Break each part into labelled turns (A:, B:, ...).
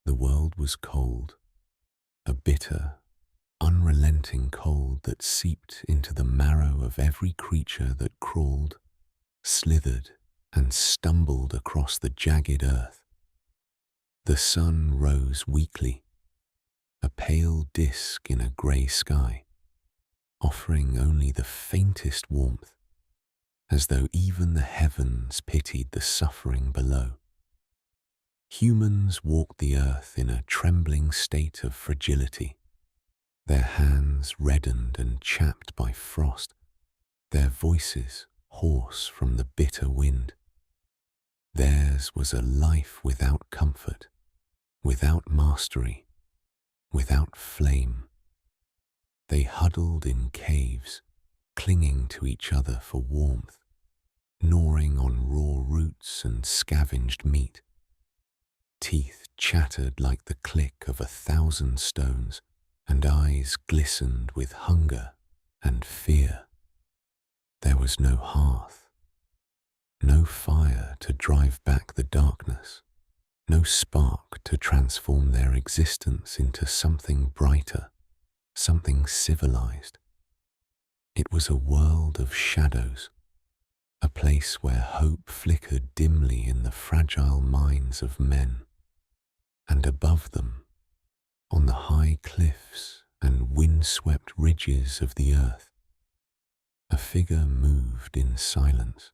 A: The world was cold, a bitter, unrelenting cold that seeped into the marrow of every creature that crawled, slithered, and stumbled across the jagged earth. The sun rose weakly, a pale disk in a grey sky, offering only the faintest warmth, as though even the heavens pitied the suffering below. Humans walked the earth in a trembling state of fragility, their hands reddened and chapped by frost, their voices hoarse from the bitter wind. Theirs was a life without comfort, without mastery, without flame. They huddled in caves, clinging to each other for warmth, gnawing on raw roots and scavenged meat. Teeth chattered like the click of 1,000 stones, and eyes glistened with hunger and fear. There was no hearth, no fire to drive back the darkness, no spark to transform their existence into something brighter, something civilized. It was a world of shadows, a place where hope flickered dimly in the fragile minds of men. And above them, on the high cliffs and wind-swept ridges of the earth, a figure moved in silence.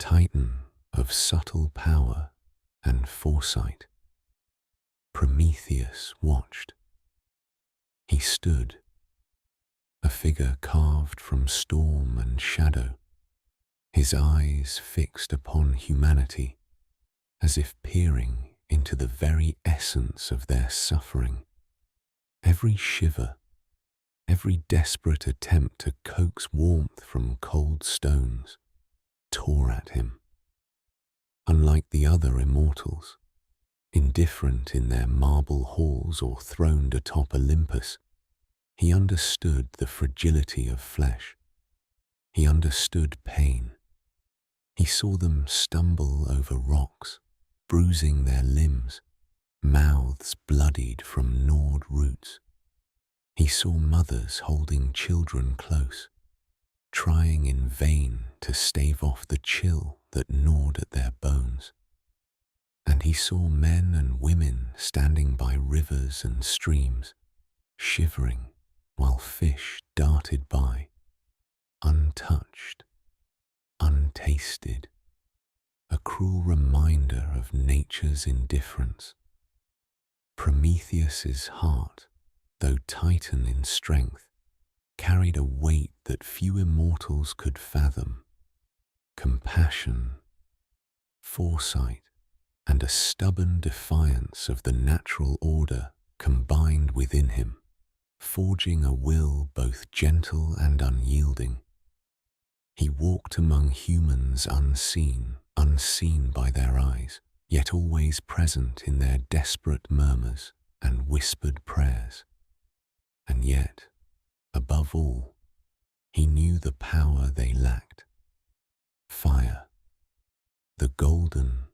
A: Titan of subtle power and foresight, Prometheus watched. He stood, a figure carved from storm and shadow, his eyes fixed upon humanity, as if peering into the very essence of their suffering. Every shiver, every desperate attempt to coax warmth from cold stones, tore at him. Unlike the other immortals, indifferent in their marble halls or throned atop Olympus, he understood the fragility of flesh. He understood pain. He saw them stumble over rocks, bruising their limbs, mouths bloodied from gnawed roots. He saw mothers holding children close, trying in vain to stave off the chill that gnawed at their bones. And he saw men and women standing by rivers and streams, shivering while fish darted by, untouched, untasted. A cruel reminder of nature's indifference. Prometheus's heart, though Titan in strength, carried a weight that few immortals could fathom. Compassion, foresight, and a stubborn defiance of the natural order combined within him, forging a will both gentle and unyielding. He walked among humans unseen by their eyes, yet always present in their desperate murmurs and whispered prayers. And yet, above all, he knew the power they lacked. Fire, the golden,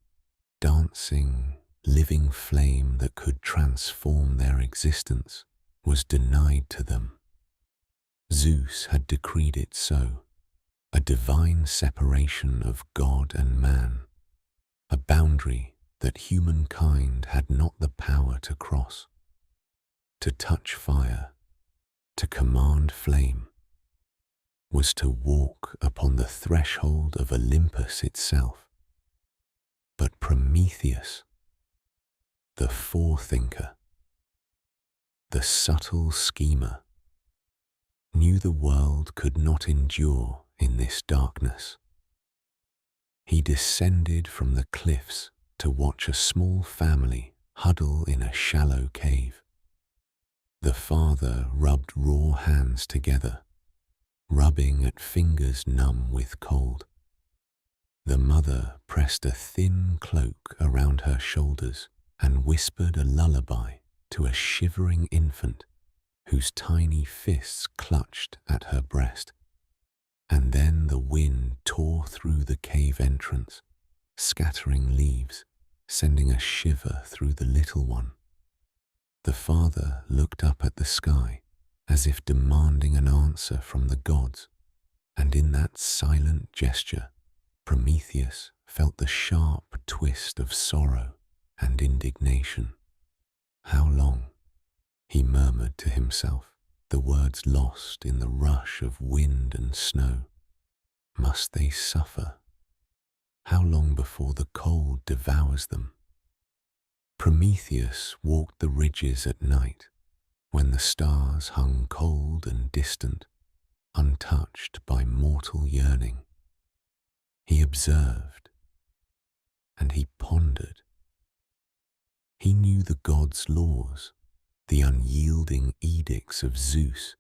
A: dancing, living flame that could transform their existence, was denied to them. Zeus had decreed it so, a divine separation of God and man, a boundary that humankind had not the power to cross. To touch fire, to command flame, was to walk upon the threshold of Olympus itself. But Prometheus, the forethinker, the subtle schemer, knew the world could not endure in this darkness. He descended from the cliffs to watch a small family huddle in a shallow cave. The father rubbed raw hands together, rubbing at fingers numb with cold. The mother pressed a thin cloak around her shoulders and whispered a lullaby to a shivering infant whose tiny fists clutched at her breast. And then the wind tore through the cave entrance, scattering leaves, sending a shiver through the little one. The father looked up at the sky as if demanding an answer from the gods, and in that silent gesture, Prometheus felt the sharp twist of sorrow and indignation. "How long?" he murmured to himself, the words lost in the rush of wind and snow. "Must they suffer? How long before the cold devours them?" Prometheus walked the ridges at night, when the stars hung cold and distant, untouched by mortal yearning. He observed, and he pondered. He knew the gods' laws, the unyielding edicts of Zeus,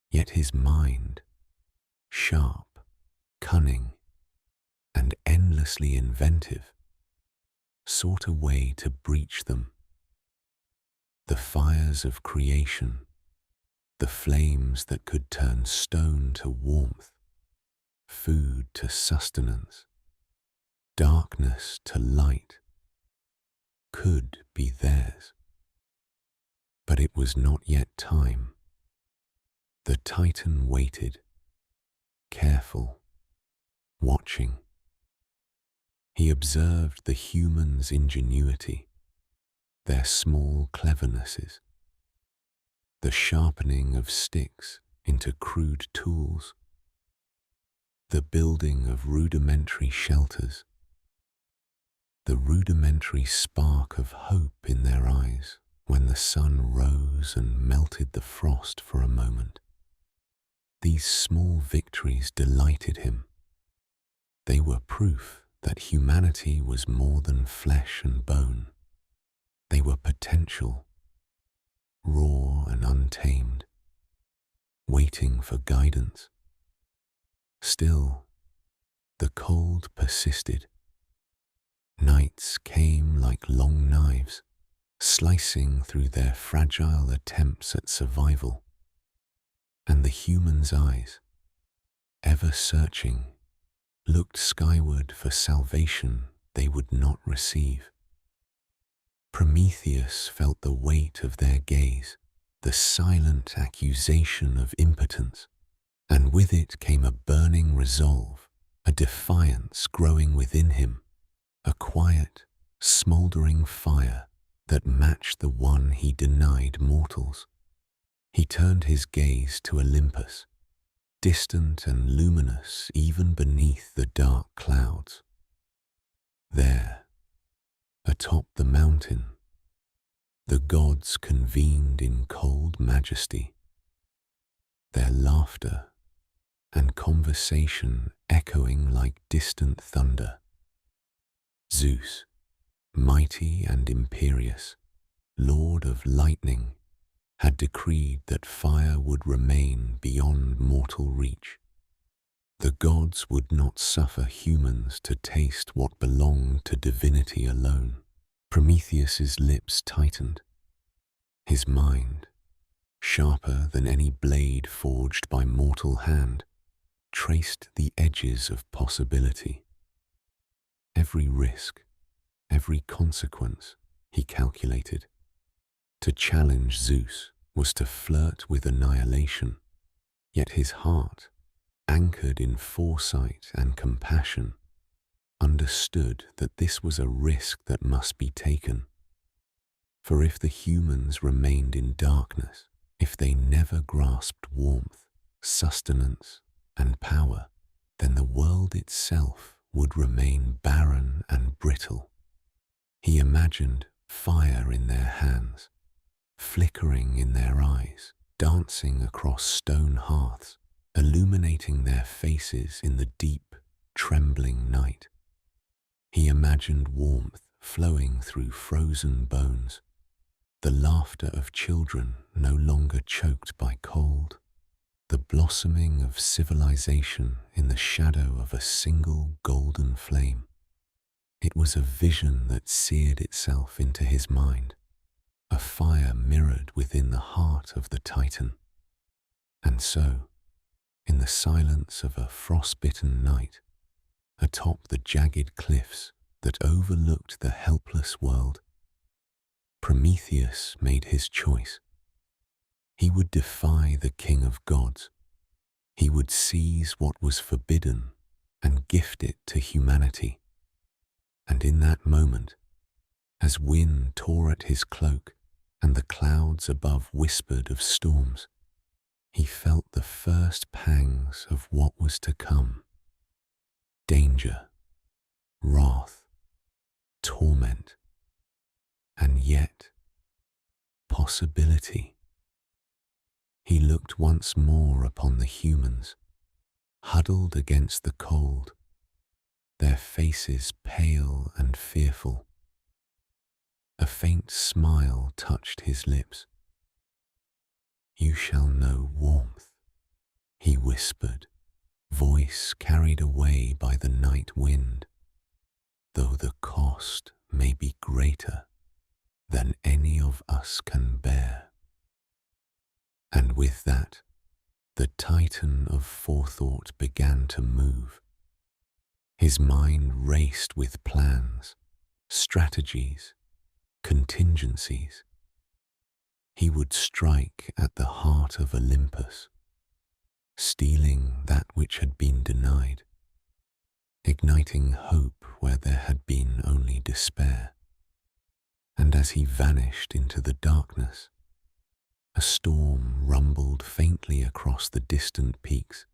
A: yet his mind, sharp, cunning, and endlessly inventive, sought a way to breach them. The fires of creation, the flames that could turn stone to warmth, food to sustenance, darkness to light, could be theirs. But it was not yet time. The Titan waited, careful, watching. He observed the humans' ingenuity, their small clevernesses, the sharpening of sticks into crude tools, the building of rudimentary shelters, the rudimentary spark of hope in their eyes when the sun rose and melted the frost for a moment. These small victories delighted him. They were proof that humanity was more than flesh and bone. They were potential, raw and untamed, waiting for guidance. Still, the cold persisted. Nights came like long knives, slicing through their fragile attempts at survival. And the human's eyes, ever searching, looked skyward for salvation they would not receive. Prometheus felt the weight of their gaze, the silent accusation of impotence, and with it came a burning resolve, a defiance growing within him, a quiet, smouldering fire that matched the one he denied mortals. He turned his gaze to Olympus, distant and luminous even beneath the dark clouds. There, atop the mountain, the gods convened in cold majesty, their laughter and conversation echoing like distant thunder. Zeus, mighty and imperious, lord of lightning, had decreed that fire would remain beyond mortal reach. The gods would not suffer humans to taste what belonged to divinity alone. Prometheus's lips tightened. His mind, sharper than any blade forged by mortal hand, traced the edges of possibility. Every risk, every consequence, he calculated. To challenge Zeus was to flirt with annihilation, yet his heart, anchored in foresight and compassion, understood that this was a risk that must be taken. For if the humans remained in darkness, if they never grasped warmth, sustenance, and power, then the world itself would remain barren and brittle. He imagined fire in their hands, flickering in their eyes, dancing across stone hearths, illuminating their faces in the deep, trembling night. He imagined warmth flowing through frozen bones, the laughter of children no longer choked by cold, the blossoming of civilization in the shadow of a single golden flame. It was a vision that seared itself into his mind, a fire mirrored within the heart of the Titan. And so, in the silence of a frost-bitten night, atop the jagged cliffs that overlooked the helpless world, Prometheus made his choice. He would defy the king of gods. He would seize what was forbidden and gift it to humanity. And in that moment, as wind tore at his cloak and the clouds above whispered of storms, he felt the first pangs of what was to come. Danger, wrath, torment, and yet possibility. He looked once more upon the humans, huddled against the cold, their faces pale and fearful. A faint smile touched his lips. "You shall know warmth," he whispered, voice carried away by the night wind, "though the cost may be greater than any of us can bear." And with that, the Titan of forethought began to move. His mind raced with plans, strategies, contingencies. He would strike at the heart of Olympus, stealing that which had been denied, igniting hope where there had been only despair. And as he vanished into the darkness, a storm rumbled faintly across the distant peaks,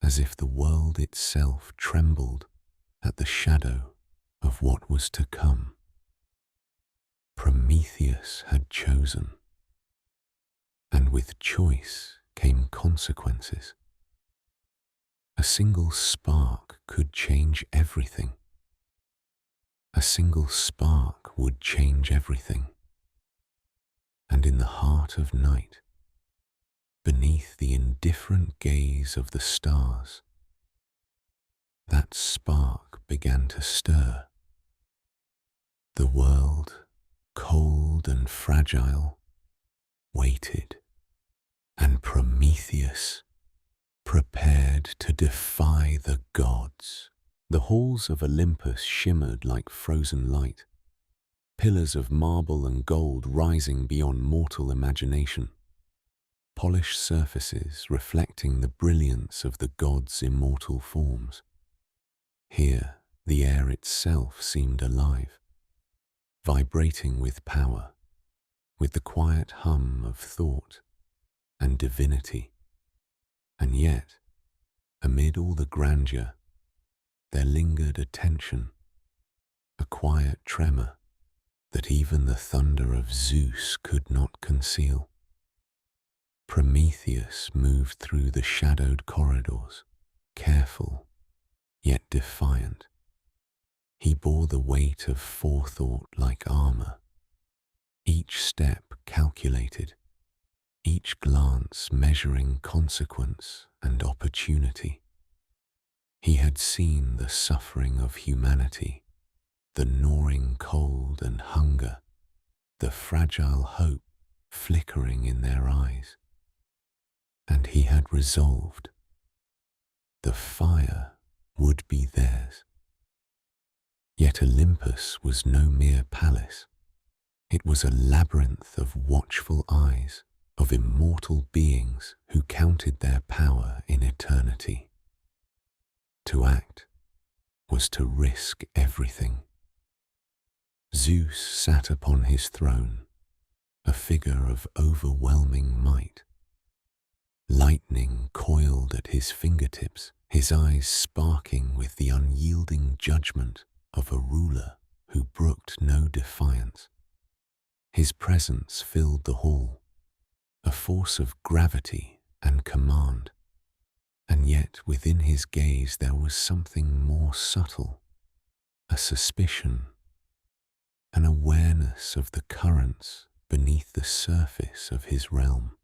A: as if the world itself trembled at the shadow of what was to come. Prometheus had chosen, and with choice came consequences. A single spark could change everything. A single spark would change everything. And in the heart of night, beneath the indifferent gaze of the stars, that spark began to stir. The world, cold and fragile, waited, and Prometheus prepared to defy the gods. The halls of Olympus shimmered like frozen light, pillars of marble and gold rising beyond mortal imagination, polished surfaces reflecting the brilliance of the gods' immortal forms. Here, the air itself seemed alive, vibrating with power, with the quiet hum of thought and divinity. And yet, amid all the grandeur, there lingered a tension, a quiet tremor that even the thunder of Zeus could not conceal. Prometheus moved through the shadowed corridors, careful, yet defiant. He bore the weight of forethought like armor, each step calculated, each glance measuring consequence and opportunity. He had seen the suffering of humanity, the gnawing cold and hunger, the fragile hope flickering in their eyes. And he had resolved the fire would be theirs. Yet Olympus was no mere palace. It was a labyrinth of watchful eyes, of immortal beings who counted their power in eternity. To act was to risk everything. Zeus sat upon his throne, a figure of overwhelming might. Lightning coiled at his fingertips, his eyes sparking with the unyielding judgment of a ruler who brooked no defiance. His presence filled the hall, a force of gravity and command, and yet within his gaze there was something more subtle, a suspicion, an awareness of the currents beneath the surface of his realm.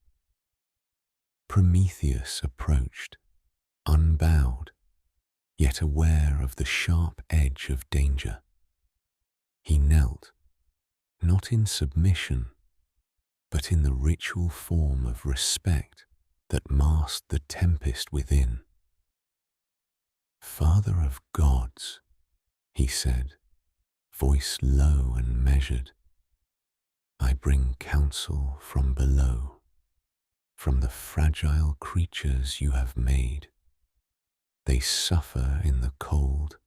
A: Prometheus approached, unbowed, yet aware of the sharp edge of danger. He knelt, not in submission, but in the ritual form of respect that masked the tempest within. "Father of gods," he said, voice low and measured. I bring counsel from below, from the fragile creatures you have made. They suffer in the cold,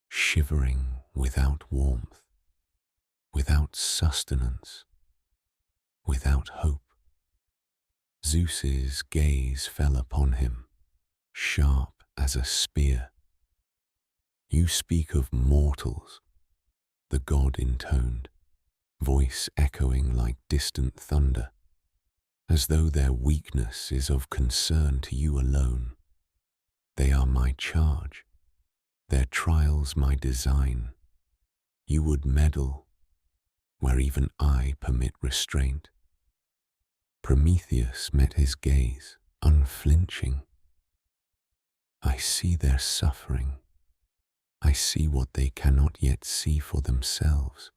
A: shivering without warmth, without sustenance, without hope. Zeus's gaze fell upon him, sharp as a spear. You speak of mortals, the god intoned, voice echoing like distant thunder, as though their weakness is of concern to you alone. They are my charge, their trials my design. You would meddle where even I permit restraint. Prometheus met his gaze, unflinching. I see their suffering. I see what they cannot yet see for themselves.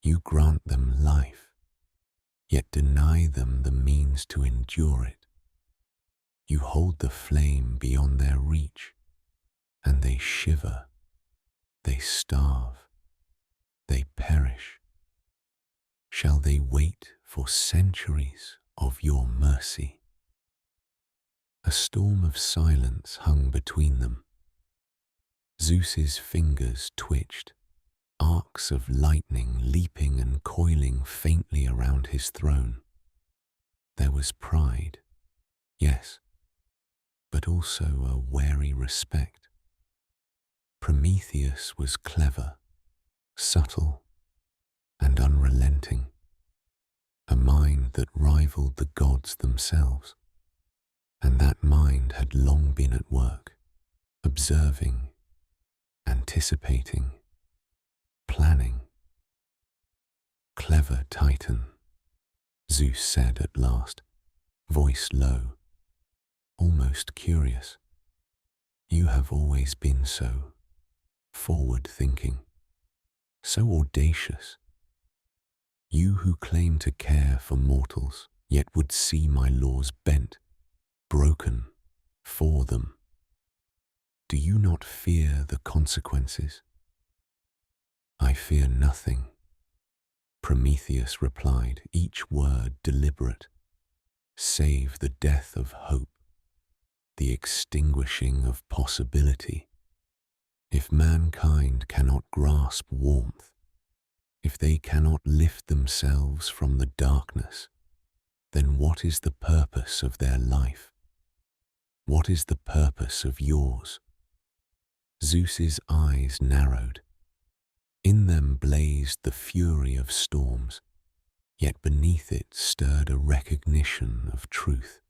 A: You grant them life, yet deny them the means to endure it. You hold the flame beyond their reach, and they shiver, they starve, they perish. Shall they wait for centuries of your mercy? A storm of silence hung between them. Zeus's fingers twitched, arcs of lightning leaping and coiling faintly around his throne. There was pride, yes, but also a wary respect. Prometheus was clever, subtle, and unrelenting, a mind that rivaled the gods themselves, and that mind had long been at work, observing, anticipating, planning. Clever Titan, Zeus said at last, voice low, almost curious. You have always been so forward-thinking, so audacious. You who claim to care for mortals, yet would see my laws bent, broken, for them. Do you not fear the consequences? I fear nothing, Prometheus replied, each word deliberate, save the death of hope, the extinguishing of possibility. If mankind cannot grasp warmth, if they cannot lift themselves from the darkness, then what is the purpose of their life? What is the purpose of yours? Zeus's eyes narrowed. In them blazed the fury of storms, yet beneath it stirred a recognition of truth.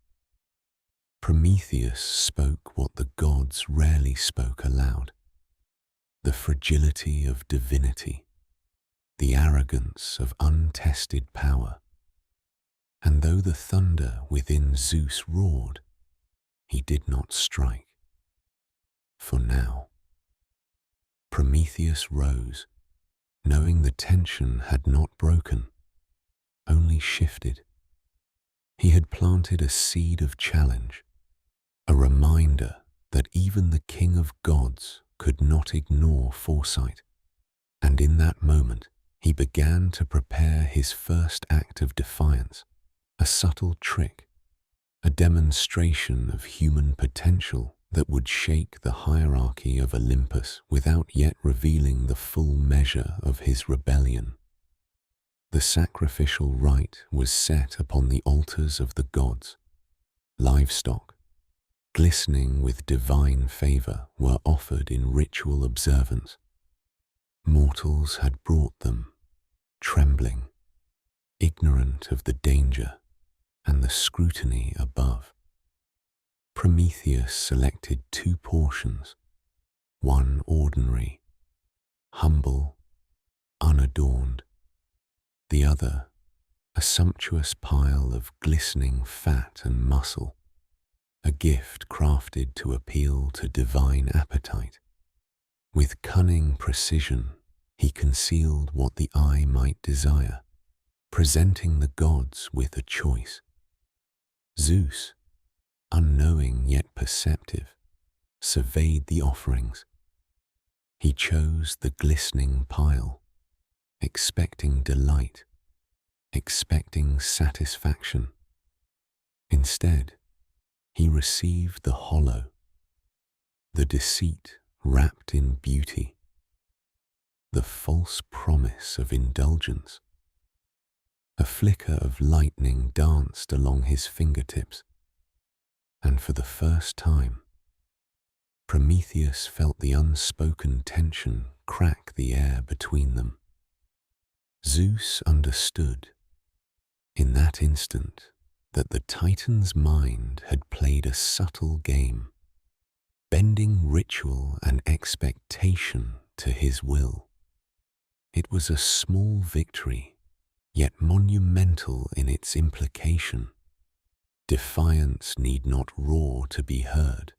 A: Prometheus spoke what the gods rarely spoke aloud, the fragility of divinity, the arrogance of untested power. And though the thunder within Zeus roared, he did not strike. For now. Prometheus rose, knowing the tension had not broken, only shifted. He had planted a seed of challenge, a reminder that even the king of gods could not ignore foresight. And in that moment, he began to prepare his first act of defiance, a subtle trick, a demonstration of human potential that would shake the hierarchy of Olympus without yet revealing the full measure of his rebellion. The sacrificial rite was set upon the altars of the gods. Livestock, glistening with divine favor, were offered in ritual observance. Mortals had brought them, trembling, ignorant of the danger and the scrutiny above. Prometheus selected 2 portions, one ordinary, humble, unadorned, the other a sumptuous pile of glistening fat and muscle, a gift crafted to appeal to divine appetite. With cunning precision, he concealed what the eye might desire, presenting the gods with a choice. Zeus, unknowing yet perceptive, surveyed the offerings. He chose the glistening pile, expecting delight, expecting satisfaction. Instead, he received the hollow, the deceit wrapped in beauty, the false promise of indulgence. A flicker of lightning danced along his fingertips, and for the first time, Prometheus felt the unspoken tension crack the air between them. Zeus understood, in that instant, that the Titan's mind had played a subtle game, bending ritual and expectation to his will. It was a small victory, yet monumental in its implication. Defiance need not roar to be heard.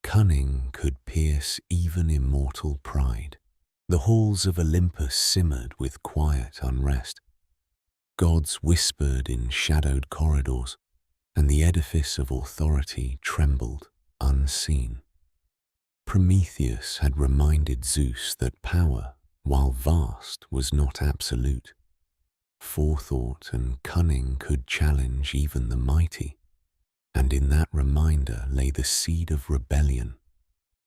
A: Cunning could pierce even immortal pride. The halls of Olympus simmered with quiet unrest. Gods whispered in shadowed corridors, and the edifice of authority trembled, unseen. Prometheus had reminded Zeus that power, while vast, was not absolute. Forethought and cunning could challenge even the mighty, and in that reminder lay the seed of rebellion,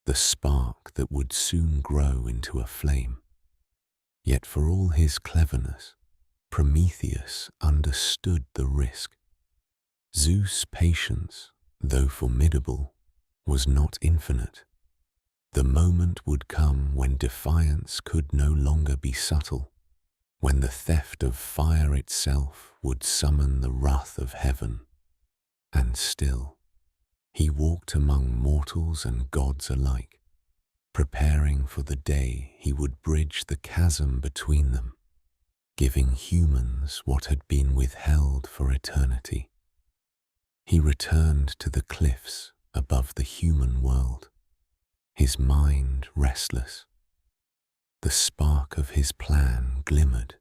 A: the spark that would soon grow into a flame. Yet for all his cleverness, Prometheus understood the risk. Zeus' patience, though formidable, was not infinite. The moment would come when defiance could no longer be subtle, when the theft of fire itself would summon the wrath of heaven. And still, he walked among mortals and gods alike, preparing for the day he would bridge the chasm between them, giving humans what had been withheld for eternity. He returned to the cliffs above the human world, his mind restless. The spark of his plan glimmered,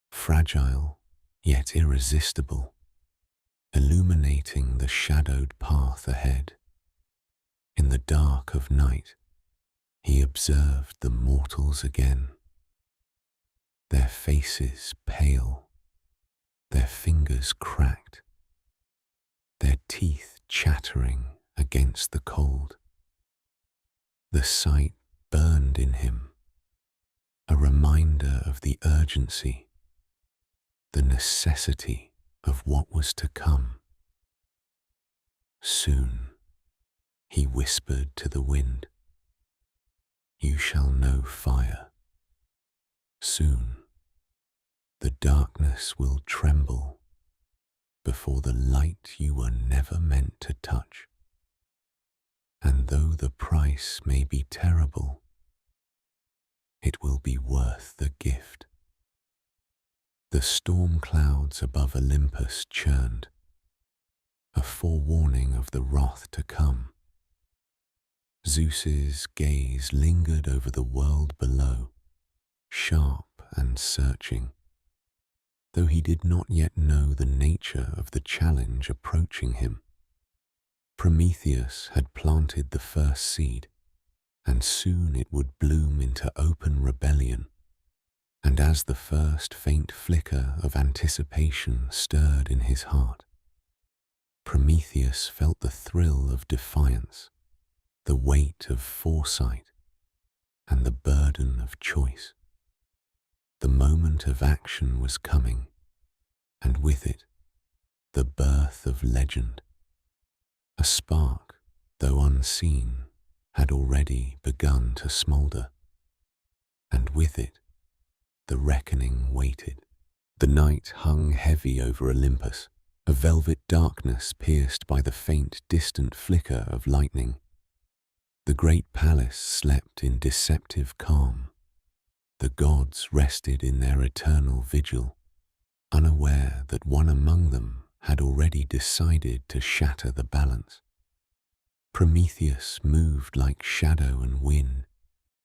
A: fragile yet irresistible, illuminating the shadowed path ahead. In the dark of night, he observed the mortals again, their faces pale, their fingers cracked, their teeth chattering against the cold. The sight burned in him, a reminder of the urgency, the necessity of what was to come. Soon, he whispered to the wind, "You shall know fire. Soon, the darkness will tremble before the light you were never meant to touch. And though the price may be terrible, it will be worth the gift." The storm clouds above Olympus churned, a forewarning of the wrath to come. Zeus's gaze lingered over the world below, sharp and searching, though he did not yet know the nature of the challenge approaching him. Prometheus had planted the first seed, and soon it would bloom into open rebellion. And as the first faint flicker of anticipation stirred in his heart, Prometheus felt the thrill of defiance, the weight of foresight, and the burden of choice. The moment of action was coming, and with it, the birth of legend. A spark, though unseen, had already begun to smoulder, and with it, the reckoning waited. The night hung heavy over Olympus, a velvet darkness pierced by the faint, distant flicker of lightning. The great palace slept in deceptive calm. The gods rested in their eternal vigil, unaware that one among them had already decided to shatter the balance. Prometheus moved like shadow and wind,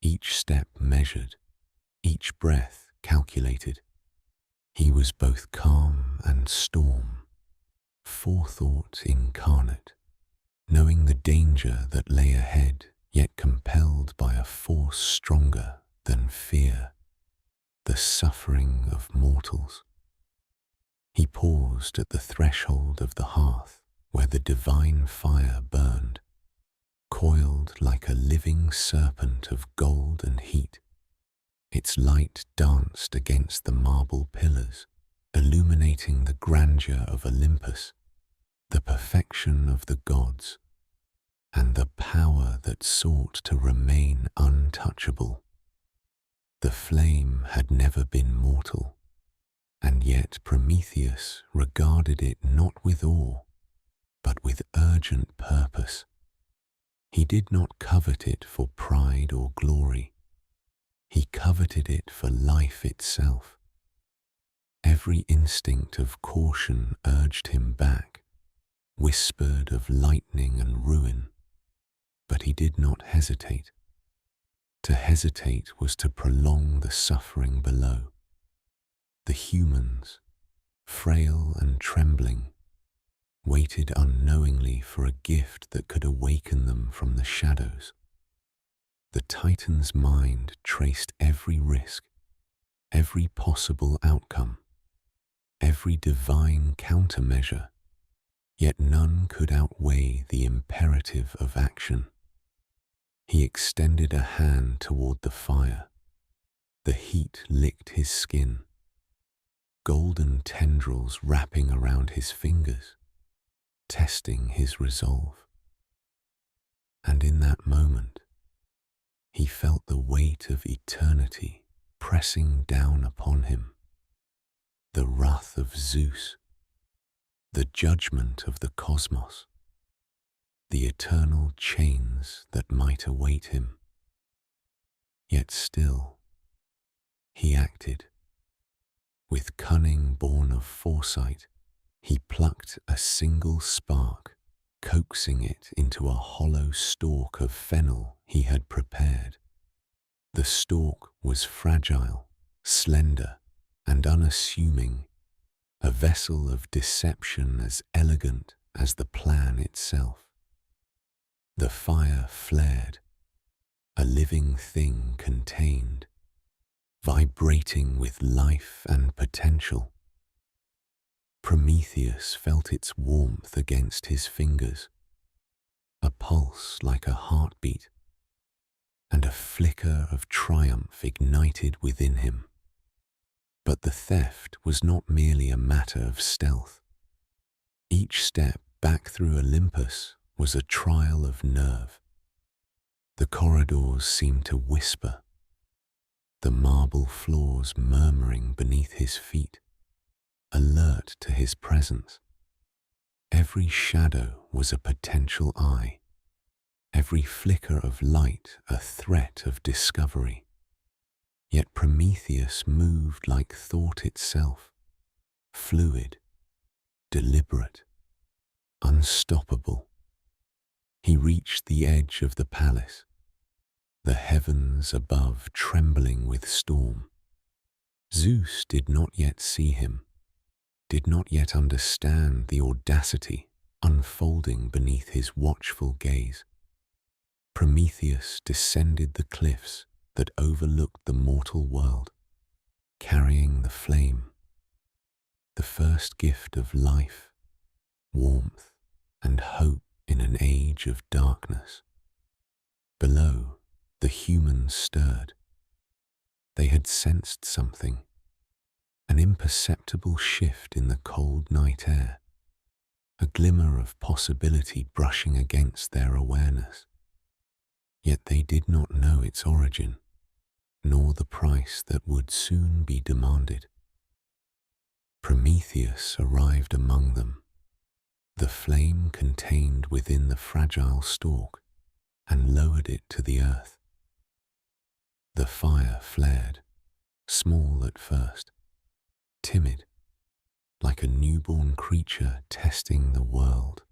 A: each step measured, each breath calculated. He was both calm and storm, forethought incarnate, knowing the danger that lay ahead yet compelled by a force stronger than fear, the suffering of mortals. He paused at the threshold of the hearth where the divine fire burned, coiled like a living serpent of gold and heat. Its light danced against the marble pillars, illuminating the grandeur of Olympus, the perfection of the gods, and the power that sought to remain untouchable. The flame had never been mortal, and yet Prometheus regarded it not with awe, but with urgent purpose. He did not covet it for pride or glory. He coveted it for life itself. Every instinct of caution urged him back, whispered of lightning and ruin, but he did not hesitate. To hesitate was to prolong the suffering below. The humans, frail and trembling, waited unknowingly for a gift that could awaken them from the shadows. The Titan's mind traced every risk, every possible outcome, every divine countermeasure, yet none could outweigh the imperative of action. He extended a hand toward the fire. The heat licked his skin, golden tendrils wrapping around his fingers, testing his resolve. And in that moment, he felt the weight of eternity pressing down upon him, the wrath of Zeus, the judgment of the cosmos, the eternal chains that might await him. Yet still, he acted. With cunning born of foresight, he plucked a single spark, coaxing it into a hollow stalk of fennel he had prepared. The stalk was fragile, slender, and unassuming, a vessel of deception as elegant as the plan itself. The fire flared, a living thing contained, vibrating with life and potential. Prometheus felt its warmth against his fingers, a pulse like a heartbeat, and a flicker of triumph ignited within him. But the theft was not merely a matter of stealth. Each step back through Olympus was a trial of nerve. The corridors seemed to whisper, the marble floors murmuring beneath his feet, alert to his presence. Every shadow was a potential eye, every flicker of light a threat of discovery. Yet Prometheus moved like thought itself, fluid, deliberate, unstoppable. He reached the edge of the palace, the heavens above trembling with storm. Zeus did not yet see him, did not yet understand the audacity unfolding beneath his watchful gaze. Prometheus descended the cliffs that overlooked the mortal world, carrying the flame, the first gift of life, warmth, and hope in an age of darkness. Below, the humans stirred. They had sensed something, an imperceptible shift in the cold night air, a glimmer of possibility brushing against their awareness. Yet they did not know its origin, nor the price that would soon be demanded. Prometheus arrived among them, the flame contained within the fragile stalk, and lowered it to the earth. The fire flared, small at first, timid, like a newborn creature testing the world.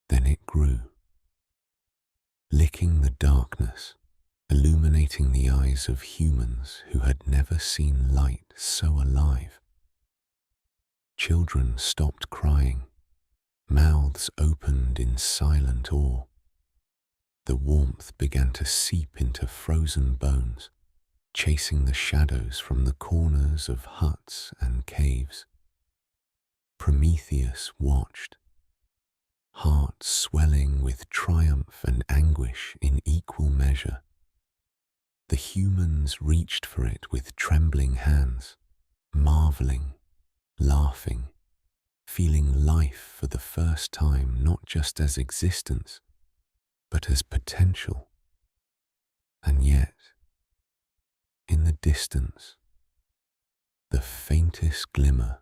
A: Then it grew, licking the darkness, illuminating the eyes of humans who had never seen light so alive. Children stopped crying, mouths opened in silent awe. The warmth began to seep into frozen bones, chasing the shadows from the corners of huts and caves. Prometheus watched, heart swelling with triumph and anguish in equal measure. The humans reached for it with trembling hands, marveling, laughing, feeling life for the first time not just as existence, but as potential. And yet, in the distance, the faintest glimmer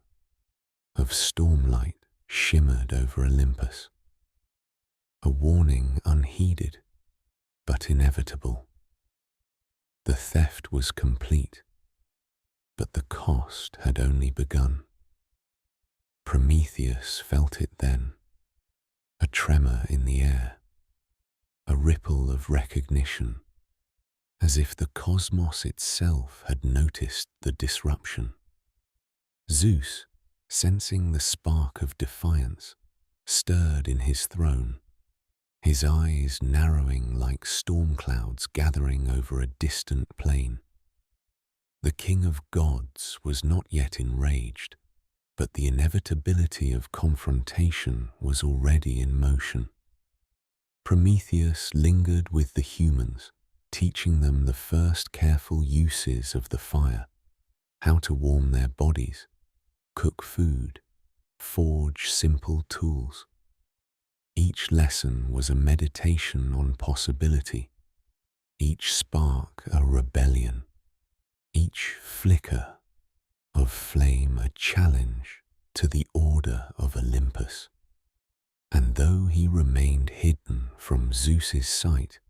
A: of stormlight shimmered over Olympus, a warning unheeded but inevitable. The theft was complete, but the cost had only begun. Prometheus felt it then, a tremor in the air, a ripple of recognition, as if the cosmos itself had noticed the disruption. Zeus, sensing the spark of defiance, stirred in his throne, his eyes narrowing like storm clouds gathering over a distant plain. The king of gods was not yet enraged, but the inevitability of confrontation was already in motion. Prometheus lingered with the humans, teaching them the first careful uses of the fire, how to warm their bodies, cook food, forge simple tools. Each lesson was a meditation on possibility, each spark a rebellion, each flicker of flame a challenge to the order of Olympus. And though he remained hidden from Zeus's sight,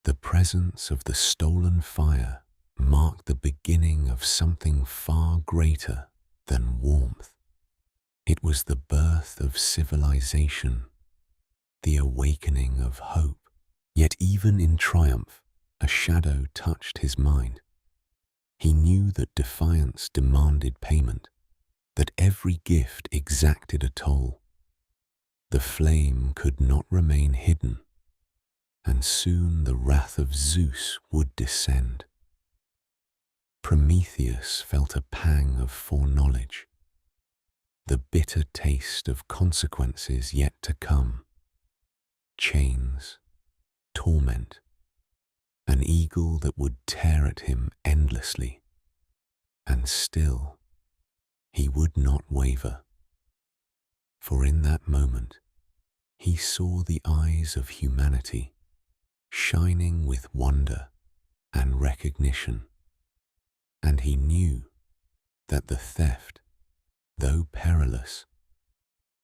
A: the presence of the stolen fire marked the beginning of something far greater than warmth. It was the birth of civilization, the awakening of hope. Yet even in triumph, a shadow touched his mind. He knew that defiance demanded payment, that every gift exacted a toll. The flame could not remain hidden, and soon the wrath of Zeus would descend. Prometheus felt a pang of foreknowledge, the bitter taste of consequences yet to come. Chains, torment, an eagle that would tear at him endlessly. And still, he would not waver. For in that moment, he saw the eyes of humanity shining with wonder and recognition, and he knew that the theft, though perilous,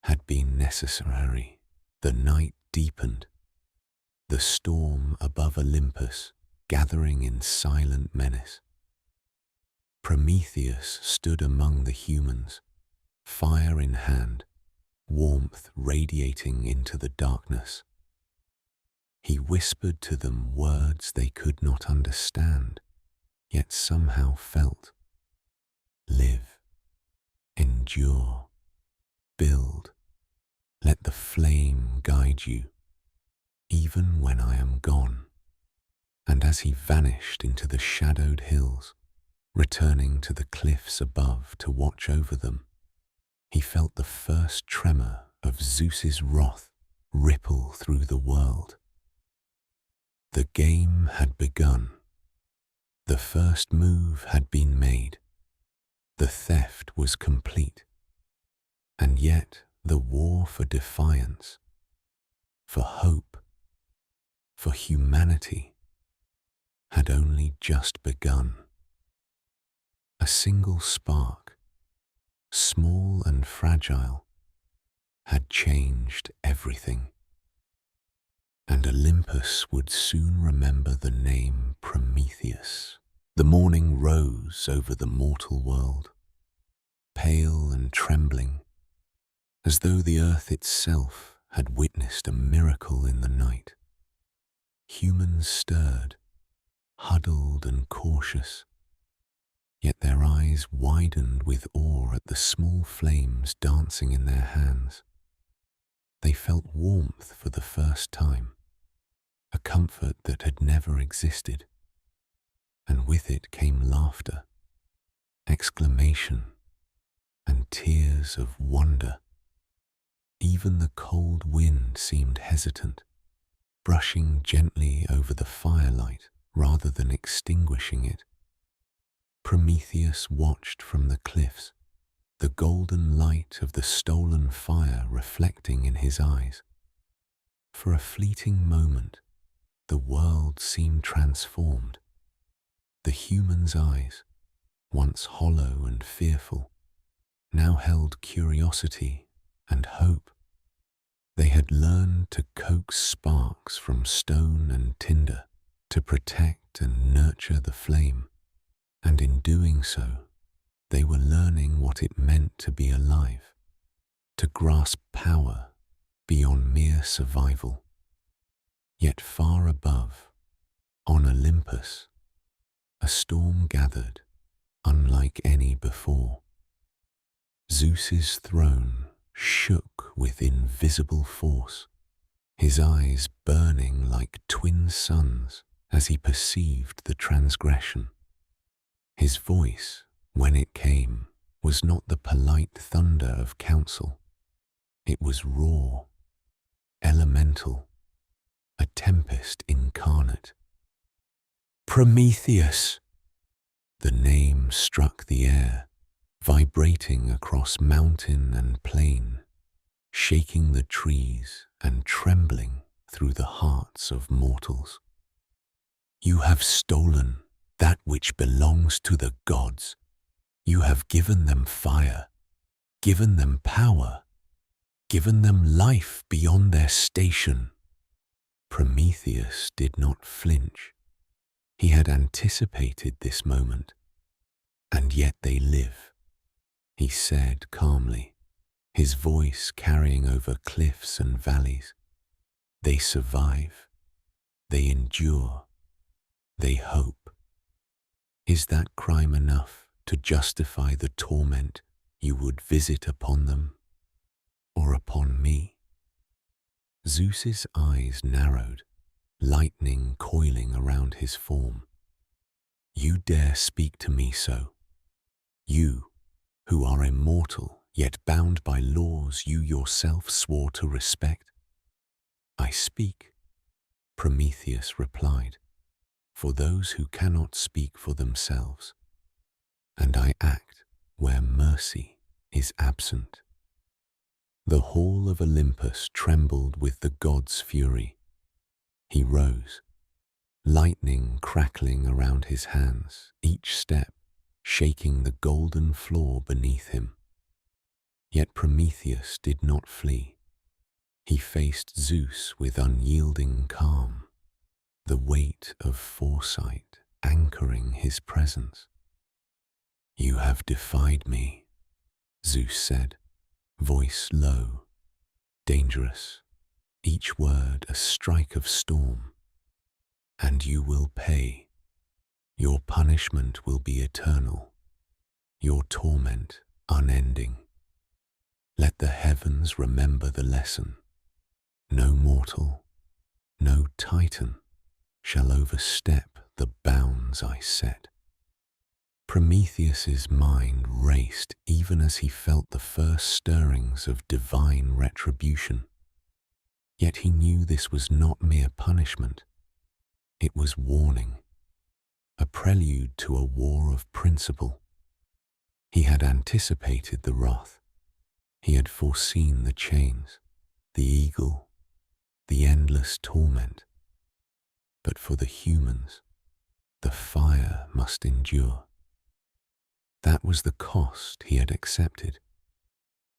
A: had been necessary. The night deepened, the storm above Olympus gathering in silent menace. Prometheus stood among the humans, fire in hand, warmth radiating into the darkness. He whispered to them words they could not understand, yet somehow felt. Live, endure, build. Let the flame guide you, even when I am gone. And as he vanished into the shadowed hills, returning to the cliffs above to watch over them, he felt the first tremor of Zeus's wrath ripple through the world. The game had begun. The first move had been made. The theft was complete. And yet the war for defiance, for hope, for humanity, had only just begun. A single spark, small and fragile, had changed everything. And Olympus would soon remember the name Prometheus. The morning rose over the mortal world, pale and trembling, as though the earth itself had witnessed a miracle in the night. Humans stirred, huddled and cautious, yet their eyes widened with awe at the small flames dancing in their hands. They felt warmth for the first time, a comfort that had never existed, and with it came laughter, exclamation, and tears of wonder. Even the cold wind seemed hesitant, brushing gently over the firelight rather than extinguishing it. Prometheus watched from the cliffs, the golden light of the stolen fire reflecting in his eyes. For a fleeting moment, the world seemed transformed. The human's eyes, once hollow and fearful, now held curiosity and hope. They had learned to coax sparks from stone and tinder, to protect and nurture the flame, and in doing so, they were learning what it meant to be alive, to grasp power beyond mere survival. Yet far above, on Olympus, a storm gathered, unlike any before. Zeus's throne shook with invisible force, his eyes burning like twin suns as he perceived the transgression. His voice, when it came, was not the polite thunder of counsel. It was raw, elemental, a tempest incarnate. Prometheus! The name struck the air, vibrating across mountain and plain, shaking the trees and trembling through the hearts of mortals. You have stolen that which belongs to the gods. You have given them fire, given them power, given them life beyond their station. Prometheus did not flinch. He had anticipated this moment, and yet they live, he said calmly, his voice carrying over cliffs and valleys. They survive, they endure, they hope. Is that crime enough to justify the torment you would visit upon them, or upon me? Zeus's eyes narrowed, lightning coiling around his form. You dare speak to me so? You, who are immortal, yet bound by laws you yourself swore to respect? I speak, Prometheus replied, for those who cannot speak for themselves, and I act where mercy is absent. The hall of Olympus trembled with the god's fury. He rose, lightning crackling around his hands, each step shaking the golden floor beneath him. Yet Prometheus did not flee. He faced Zeus with unyielding calm, the weight of foresight anchoring his presence. You have defied me, Zeus said, voice low, dangerous, each word a strike of storm. And you will pay. Your punishment will be eternal, your torment unending. Let the heavens remember the lesson. No mortal, no titan shall overstep the bounds I set. Prometheus's mind raced even as he felt the first stirrings of divine retribution. Yet he knew this was not mere punishment. It was warning, a prelude to a war of principle. He had anticipated the wrath. He had foreseen the chains, the eagle, the endless torment. But for the humans, the fire must endure. That was the cost he had accepted.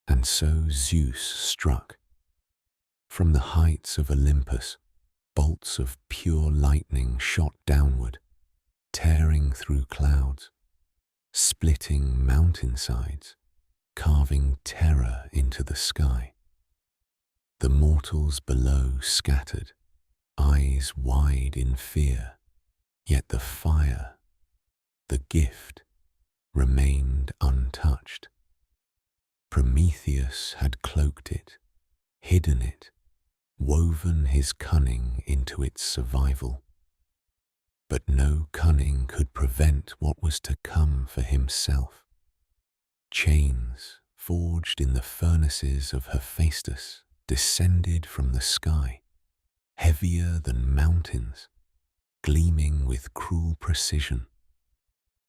A: And so Zeus struck. From the heights of Olympus, bolts of pure lightning shot downward, tearing through clouds, splitting mountainsides, carving terror into the sky. The mortals below scattered, eyes wide in fear, yet the fire, the gift, remained untouched. Prometheus had cloaked it, hidden it, woven his cunning into its survival. But no cunning could prevent what was to come for himself. Chains, forged in the furnaces of Hephaestus, descended from the sky, heavier than mountains, gleaming with cruel precision.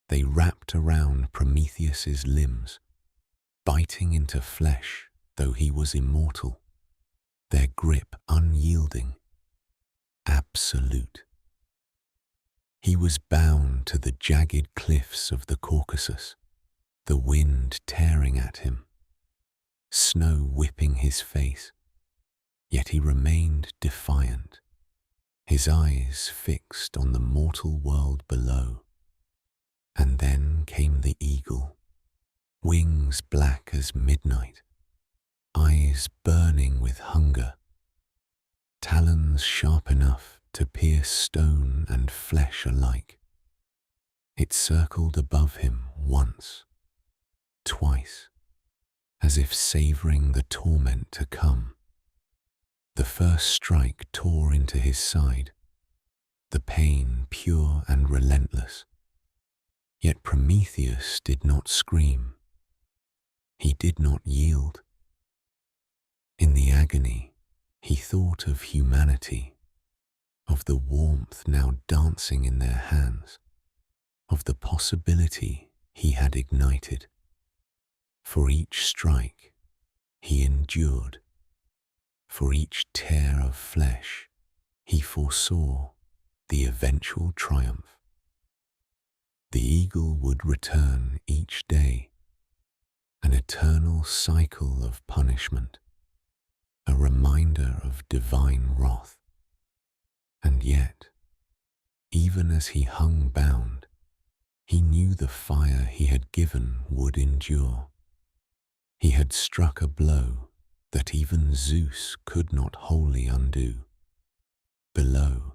A: They wrapped around Prometheus's limbs, biting into flesh though he was immortal, their grip unyielding, absolute. He was bound to the jagged cliffs of the Caucasus, the wind tearing at him, snow whipping his face, yet he remained defiant, his eyes fixed on the mortal world below. And then came the eagle, wings black as midnight, eyes burning with hunger, talons sharp enough to pierce stone and flesh alike. It circled above him once, twice, as if savouring the torment to come. The first strike tore into his side, the pain pure and relentless. Yet Prometheus did not scream. He did not yield. In the agony, he thought of humanity, of the warmth now dancing in their hands, of the possibility he had ignited. For each strike, he endured. For each tear of flesh, he foresaw the eventual triumph. The eagle would return each day, an eternal cycle of punishment, a reminder of divine wrath. And yet, even as he hung bound, he knew the fire he had given would endure. He had struck a blow that even Zeus could not wholly undo. Below,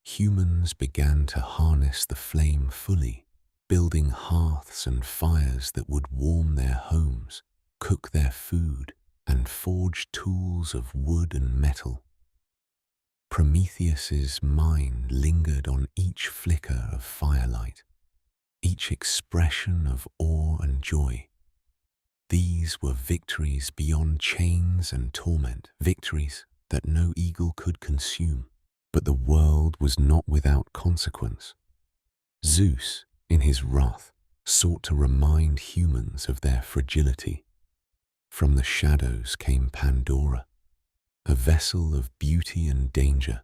A: humans began to harness the flame fully, building hearths and fires that would warm their homes, cook their food, and forge tools of wood and metal. Prometheus's mind lingered on each flicker of firelight, each expression of awe and joy. These were victories beyond chains and torment, victories that no eagle could consume. But the world was not without consequence. Zeus, in his wrath, sought to remind humans of their fragility. From the shadows came Pandora, a vessel of beauty and danger,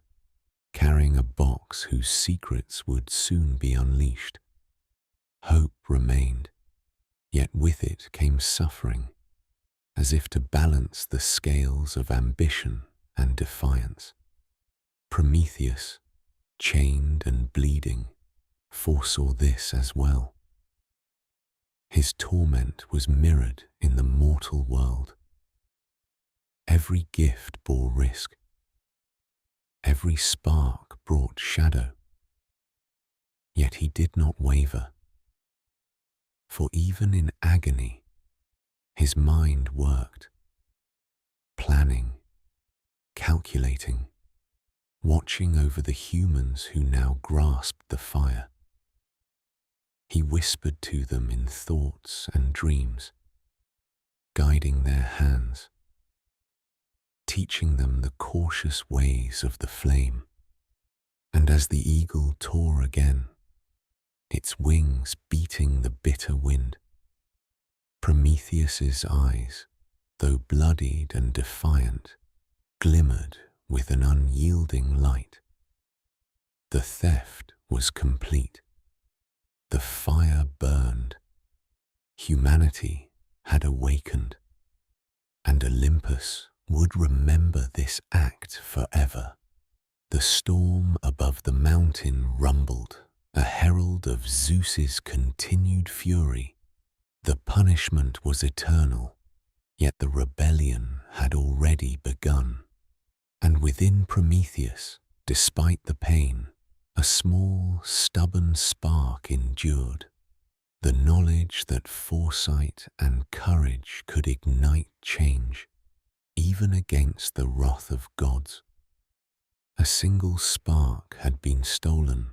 A: carrying a box whose secrets would soon be unleashed. Hope remained, yet with it came suffering, as if to balance the scales of ambition and defiance. Prometheus, chained and bleeding, foresaw this as well. His torment was mirrored in the mortal world. Every gift bore risk. Every spark brought shadow. Yet he did not waver. For even in agony, his mind worked, planning, calculating, watching over the humans who now grasped the fire. He whispered to them in thoughts and dreams, guiding their hands, teaching them the cautious ways of the flame. And as the eagle tore again, its wings beating the bitter wind, Prometheus's eyes, though bloodied and defiant, glimmered with an unyielding light. The theft was complete. The fire burned. Humanity had awakened, and Olympus would remember this act forever. The storm above the mountain rumbled, a herald of Zeus's continued fury. The punishment was eternal, yet the rebellion had already begun. And within Prometheus, despite the pain, a small, stubborn spark endured. The knowledge that foresight and courage could ignite change, even against the wrath of gods. A single spark had been stolen,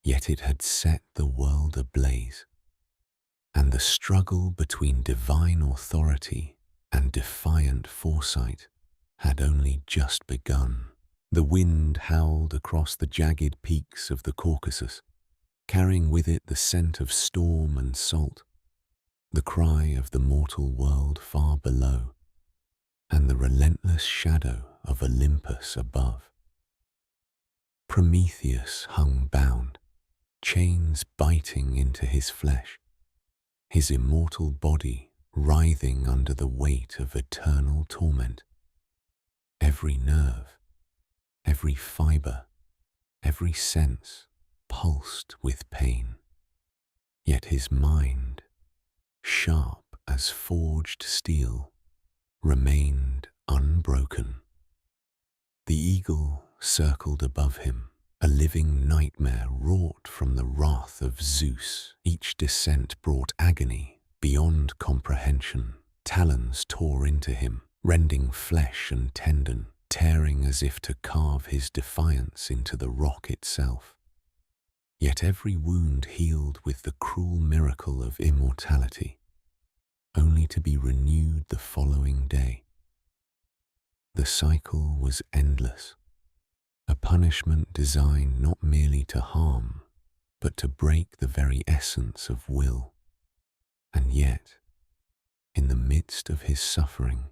A: yet it had set the world ablaze, and the struggle between divine authority and defiant foresight had only just begun. The wind howled across the jagged peaks of the Caucasus, carrying with it the scent of storm and salt, the cry of the mortal world far below, and the relentless shadow of Olympus above. Prometheus hung bound, chains biting into his flesh, his immortal body writhing under the weight of eternal torment. Every nerve, every fibre, every sense pulsed with pain. Yet his mind, sharp as forged steel, remained unbroken. The eagle circled above him, a living nightmare wrought from the wrath of Zeus. Each descent brought agony beyond comprehension. Talons tore into him, rending flesh and tendon, tearing as if to carve his defiance into the rock itself. Yet every wound healed with the cruel miracle of immortality, only to be renewed the following day. The cycle was endless, a punishment designed not merely to harm, but to break the very essence of will. And yet, in the midst of his suffering,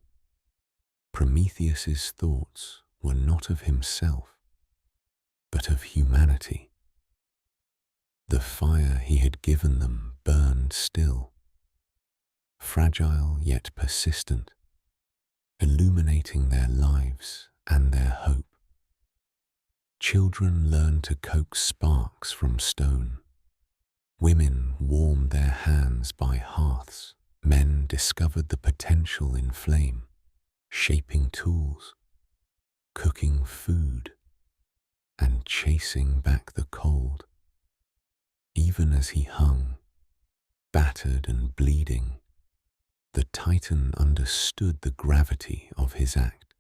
A: Prometheus's thoughts were not of himself, but of humanity. The fire he had given them burned still, fragile yet persistent, illuminating their lives and their hope. Children learned to coax sparks from stone. Women warmed their hands by hearths. Men discovered the potential in flame, shaping tools, cooking food, and chasing back the cold. Even as he hung, battered and bleeding, the Titan understood the gravity of his act.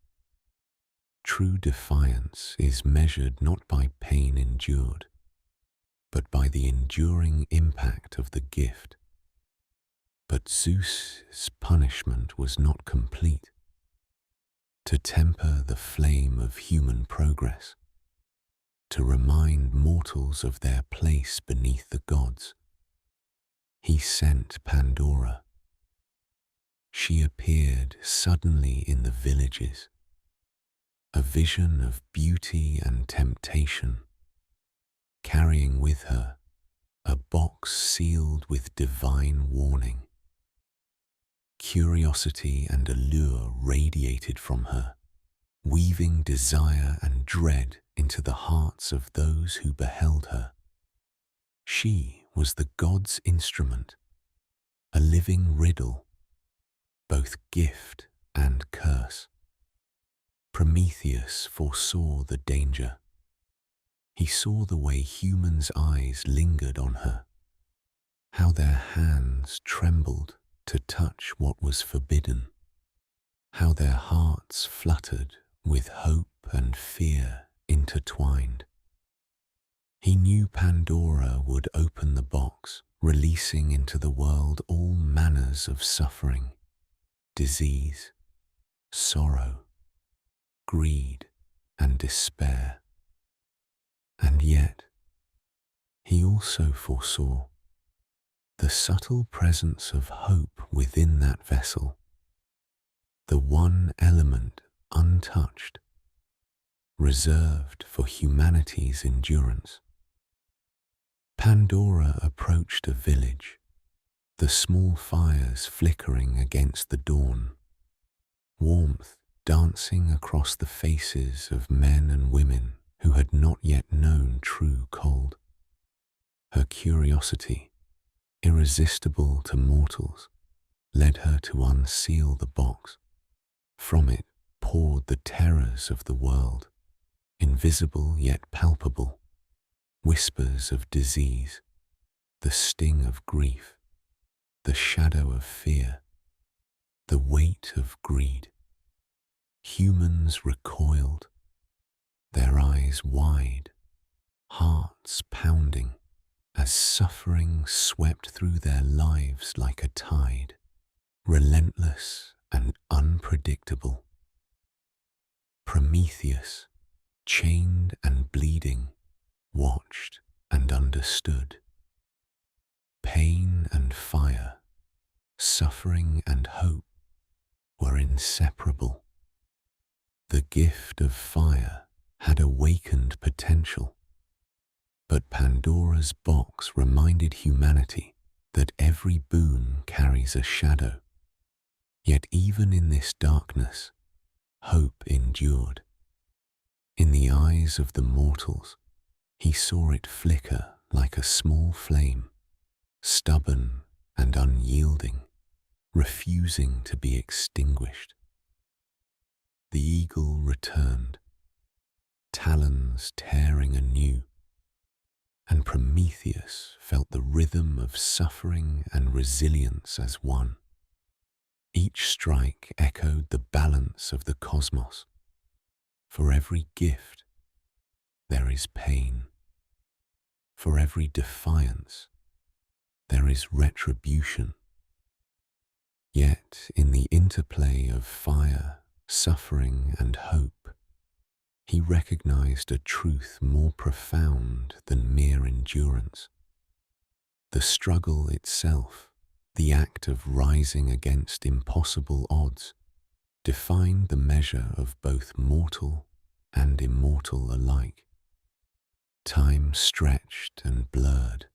A: True defiance is measured not by pain endured, but by the enduring impact of the gift. But Zeus's punishment was not complete. To temper the flame of human progress, to remind mortals of their place beneath the gods, he sent Pandora. She appeared suddenly in the villages, a vision of beauty and temptation, carrying with her a box sealed with divine warning. Curiosity and allure radiated from her, weaving desire and dread into the hearts of those who beheld her. She was the god's instrument, a living riddle, both gift and curse. Prometheus foresaw the danger. He saw the way humans' eyes lingered on her, how their hands trembled to touch what was forbidden, how their hearts fluttered with hope and fear intertwined. He knew Pandora would open the box, releasing into the world all manners of suffering, disease, sorrow, greed, and despair. And yet, he also foresaw the subtle presence of hope within that vessel, the one element untouched, reserved for humanity's endurance. Pandora approached a village, the small fires flickering against the dawn, warmth dancing across the faces of men and women who had not yet known true cold. Her curiosity, irresistible to mortals, led her to unseal the box. From it poured the terrors of the world, invisible yet palpable, whispers of disease, the sting of grief, the shadow of fear, the weight of greed. Humans recoiled, their eyes wide, hearts pounding, as suffering swept through their lives like a tide, relentless and unpredictable. Prometheus, chained and bleeding, watched and understood. Pain and fire, suffering and hope were inseparable. The gift of fire had awakened potential, but Pandora's box reminded humanity that every boon carries a shadow. Yet even in this darkness, hope endured. In the eyes of the mortals, he saw it flicker like a small flame, stubborn and unyielding, refusing to be extinguished. The eagle returned, talons tearing anew, and Prometheus felt the rhythm of suffering and resilience as one. Each strike echoed the balance of the cosmos. For every gift, there is pain. For every defiance, there is retribution. Yet in the interplay of fire, suffering, and hope, he recognized a truth more profound than mere endurance. The struggle itself, the act of rising against impossible odds, defined the measure of both mortal and immortal alike. Time stretched and blurred.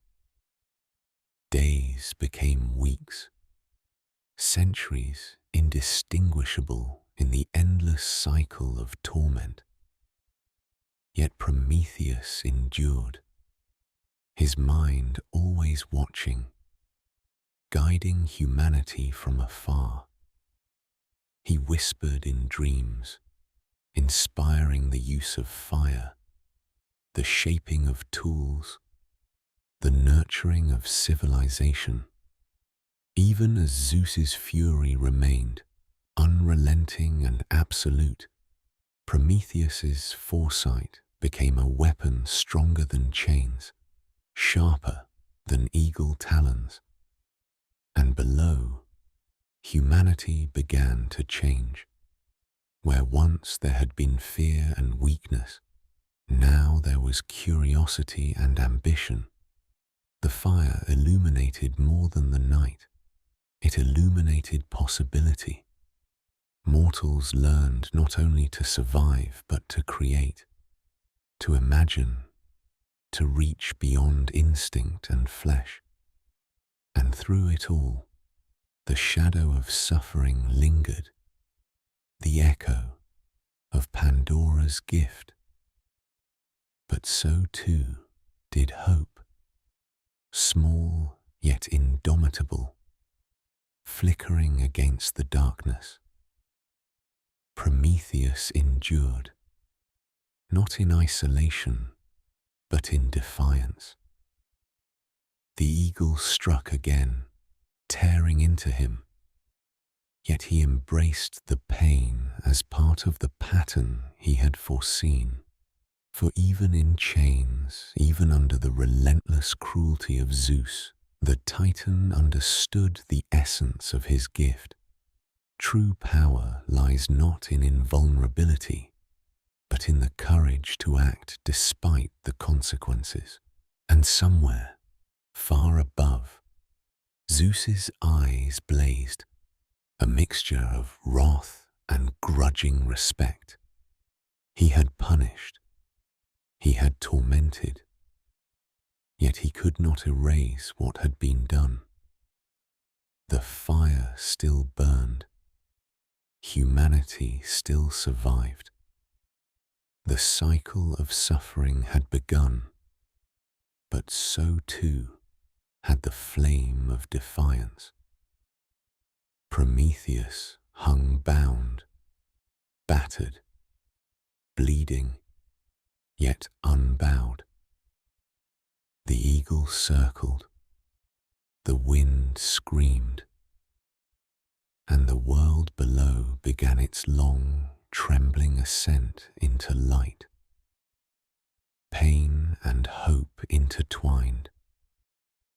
A: Days became weeks, centuries indistinguishable in the endless cycle of torment. Yet Prometheus endured, his mind always watching, guiding humanity from afar. He whispered in dreams, inspiring the use of fire, the shaping of tools, the nurturing of civilization. Even as Zeus's fury remained, unrelenting and absolute, Prometheus's foresight became a weapon stronger than chains, sharper than eagle talons. And below, humanity began to change. Where once there had been fear and weakness, now there was curiosity and ambition. The fire illuminated more than the night. It illuminated possibility. Mortals learned not only to survive but to create, to imagine, to reach beyond instinct and flesh. And through it all, the shadow of suffering lingered, the echo of Pandora's gift. But so too did hope, small yet indomitable, flickering against the darkness. Prometheus endured, not in isolation, but in defiance. The eagle struck again, tearing into him, yet he embraced the pain as part of the pattern he had foreseen. For even in chains, even under the relentless cruelty of Zeus, the Titan understood the essence of his gift. True power lies not in invulnerability, but in the courage to act despite the consequences. And somewhere, far above, Zeus's eyes blazed, a mixture of wrath and grudging respect. He had punished, he had tormented, yet he could not erase what had been done. The fire still burned. Humanity still survived. The cycle of suffering had begun, but so too had the flame of defiance. Prometheus hung bound, battered, bleeding, yet unbowed. The eagle circled, the wind screamed, and the world below began its long, trembling ascent into light. pain and hope intertwined,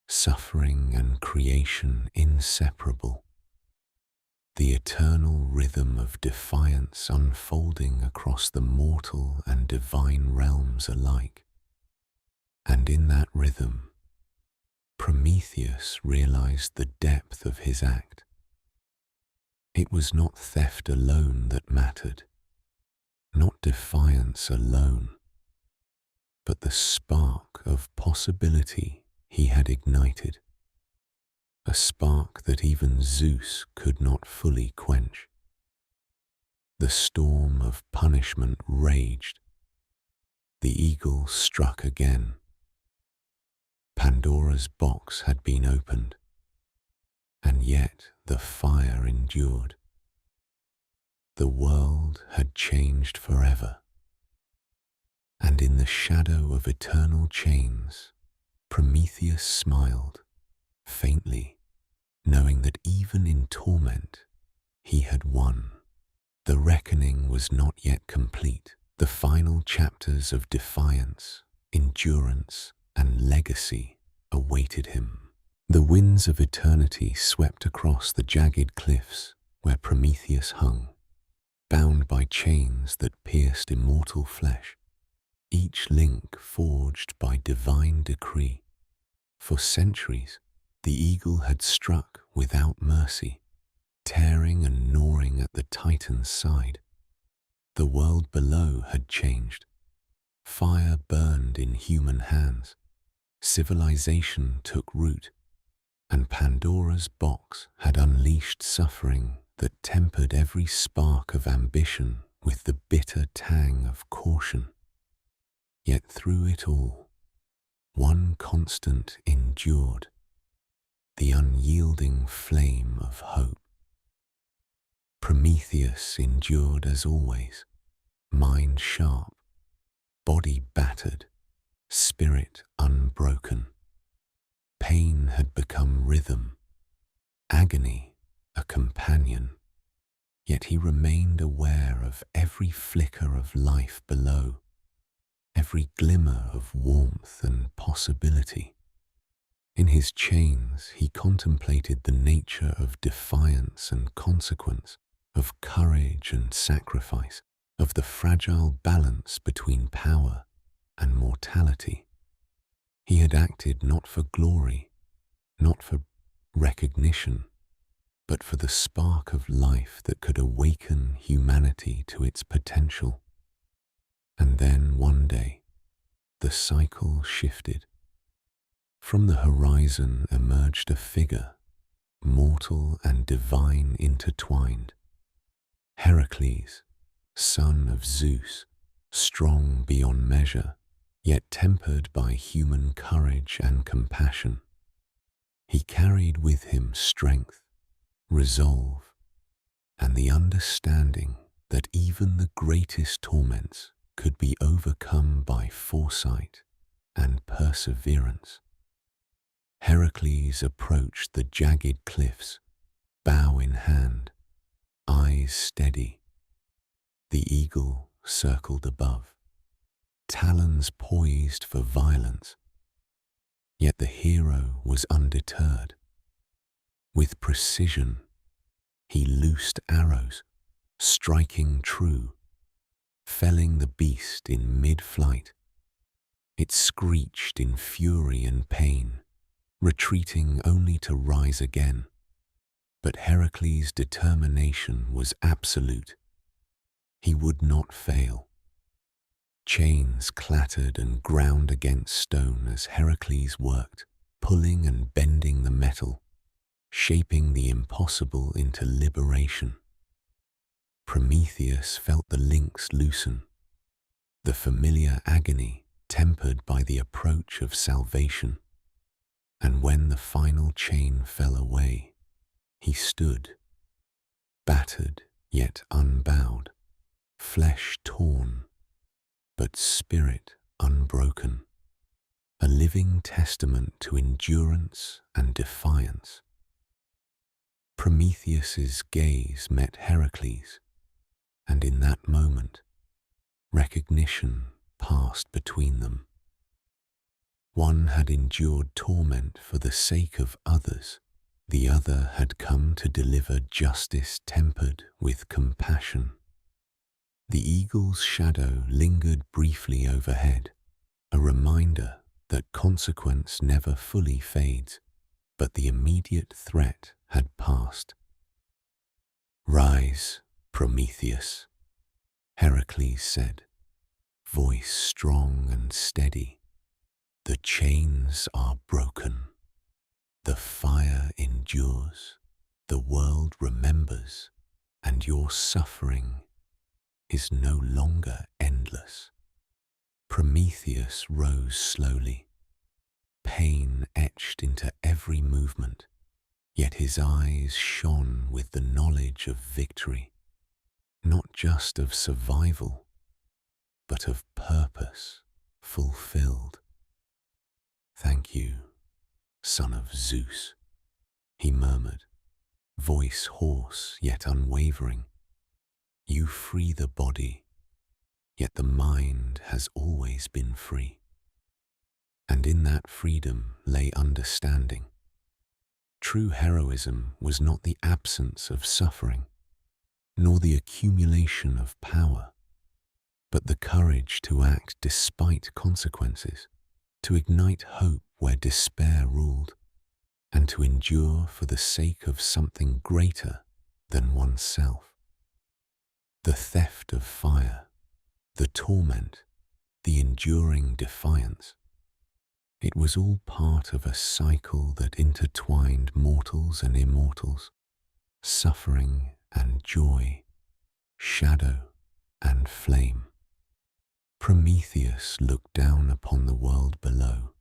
A: suffering and creation inseparable, the eternal rhythm of defiance unfolding across the mortal and divine realms alike. And in that rhythm, Prometheus realized the depth of his act. It was not theft alone that mattered, not defiance alone, but the spark of possibility he had ignited, a spark that even Zeus could not fully quench. The storm of punishment raged. The eagle struck again. Pandora's box had been opened, and yet the fire endured. The world had changed forever, and in the shadow of eternal chains, Prometheus smiled, faintly, knowing that even in torment, he had won. The reckoning was not yet complete. The final chapters of defiance, endurance, and legacy awaited him. The winds of eternity swept across the jagged cliffs where Prometheus hung, bound by chains that pierced immortal flesh, each link forged by divine decree. For centuries, the eagle had struck without mercy, tearing and gnawing at the Titan's side. The world below had changed. Fire burned in human hands. Civilization took root, and Pandora's box had unleashed suffering that tempered every spark of ambition with the bitter tang of caution. Yet through it all, one constant endured, the unyielding flame of hope. Prometheus endured as always, mind sharp, body battered, spirit unbroken. Pain had become rhythm, agony a companion, yet he remained aware of every flicker of life below, every glimmer of warmth and possibility. In his chains, he contemplated the nature of defiance and consequence, of courage and sacrifice, of the fragile balance between power and mortality. He had acted not for glory, not for recognition, but for the spark of life that could awaken humanity to its potential. And then one day, the cycle shifted. From the horizon emerged a figure, mortal and divine intertwined. Heracles, son of Zeus, strong beyond measure, yet tempered by human courage and compassion. He carried with him strength, resolve, and the understanding that even the greatest torments could be overcome by foresight and perseverance. Heracles approached the jagged cliffs, bow in hand, eyes steady. The eagle circled above, talons poised for violence. Yet the hero was undeterred. With precision, he loosed arrows, striking true, felling the beast in mid-flight. It screeched in fury and pain, retreating only to rise again. But Heracles' determination was absolute. He would not fail. Chains clattered and ground against stone as Heracles worked, pulling and bending the metal, shaping the impossible into liberation. Prometheus felt the links loosen, the familiar agony tempered by the approach of salvation. And when the final chain fell away, he stood, battered yet unbowed, flesh torn, but spirit unbroken, a living testament to endurance and defiance. Prometheus's gaze met Heracles, and in that moment, recognition passed between them. One had endured torment for the sake of others, the other had come to deliver justice tempered with compassion. The eagle's shadow lingered briefly overhead, a reminder that consequence never fully fades, but the immediate threat had passed. "Rise, Prometheus," Heracles said, voice strong and steady. "The chains are broken. The fire endures, the world remembers, and your suffering is no longer endless." Prometheus rose slowly, pain etched into every movement, yet his eyes shone with the knowledge of victory, not just of survival, but of purpose fulfilled. "Thank you, son of Zeus," he murmured, voice hoarse yet unwavering. "You free the body, yet the mind has always been free." And in that freedom lay understanding. True heroism was not the absence of suffering, nor the accumulation of power, but the courage to act despite consequences, to ignite hope where despair ruled, and to endure for the sake of something greater than oneself. The theft of fire, the torment, the enduring defiance, it was all part of a cycle that intertwined mortals and immortals, suffering and joy, shadow and flame. Prometheus looked down upon the world below,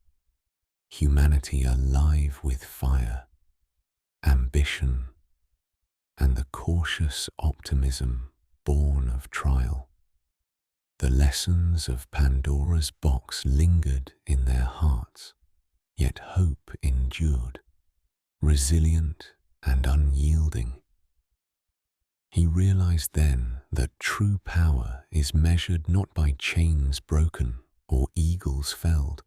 A: humanity alive with fire, ambition, and the cautious optimism born of trial. The lessons of Pandora's box lingered in their hearts, yet hope endured, resilient and unyielding. He realized then that true power is measured not by chains broken or eagles felled,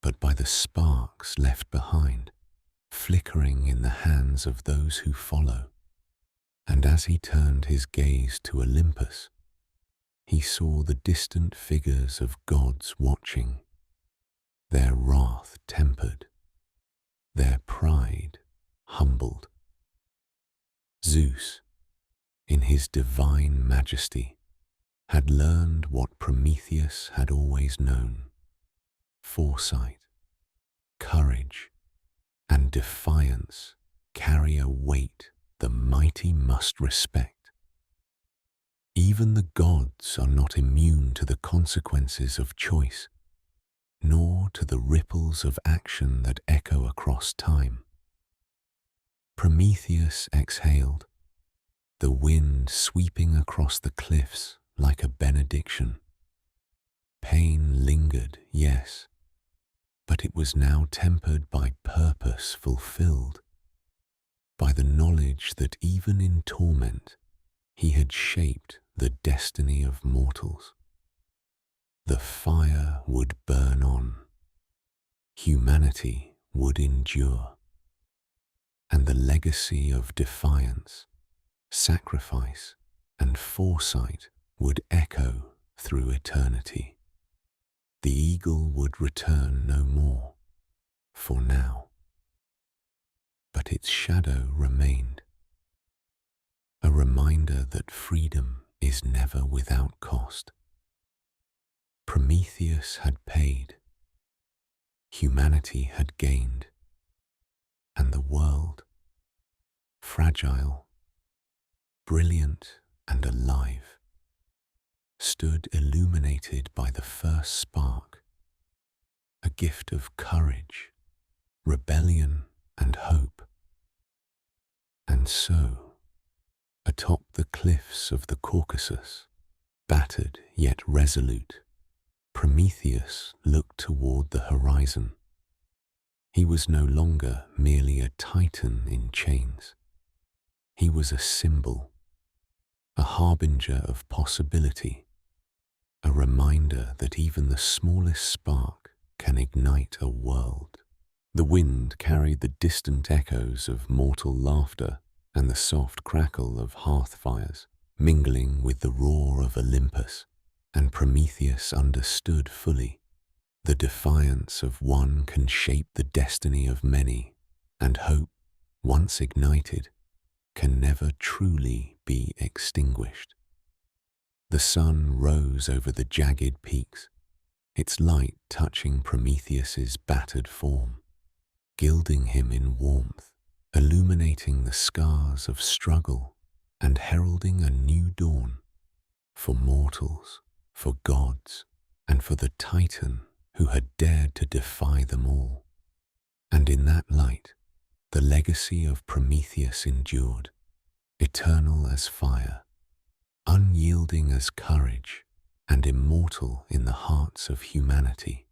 A: but by the sparks left behind, flickering in the hands of those who follow. And as he turned his gaze to Olympus, he saw the distant figures of gods watching, their wrath tempered, their pride humbled. Zeus, in his divine majesty, had learned what Prometheus had always known: foresight, courage, and defiance carry a weight the mighty must respect. Even the gods are not immune to the consequences of choice, nor to the ripples of action that echo across time. Prometheus exhaled, the wind sweeping across the cliffs like a benediction. Pain lingered, yes, but it was now tempered by purpose fulfilled, by the knowledge that even in torment he had shaped the destiny of mortals. The fire would burn on, humanity would endure, and the legacy of defiance, sacrifice, and foresight would echo through eternity. The eagle would return no more, for now, but its shadow remained, a reminder that freedom is never without cost. Prometheus had paid, humanity had gained, and the world, fragile, brilliant, and alive, stood illuminated by the first spark, a gift of courage, rebellion, and hope. And so, atop the cliffs of the Caucasus, battered yet resolute, Prometheus looked toward the horizon. He was no longer merely a titan in chains. He was a symbol, a harbinger of possibility, a reminder that even the smallest spark can ignite a world. The wind carried the distant echoes of mortal laughter and the soft crackle of hearth fires, mingling with the roar of Olympus, and Prometheus understood fully. The defiance of one can shape the destiny of many, and hope, once ignited, can never truly be extinguished. The sun rose over the jagged peaks, its light touching Prometheus's battered form, gilding him in warmth, illuminating the scars of struggle and heralding a new dawn for mortals, for gods, and for the Titan who had dared to defy them all. And in that light, the legacy of Prometheus endured, eternal as fire, unyielding as courage, and immortal in the hearts of humanity.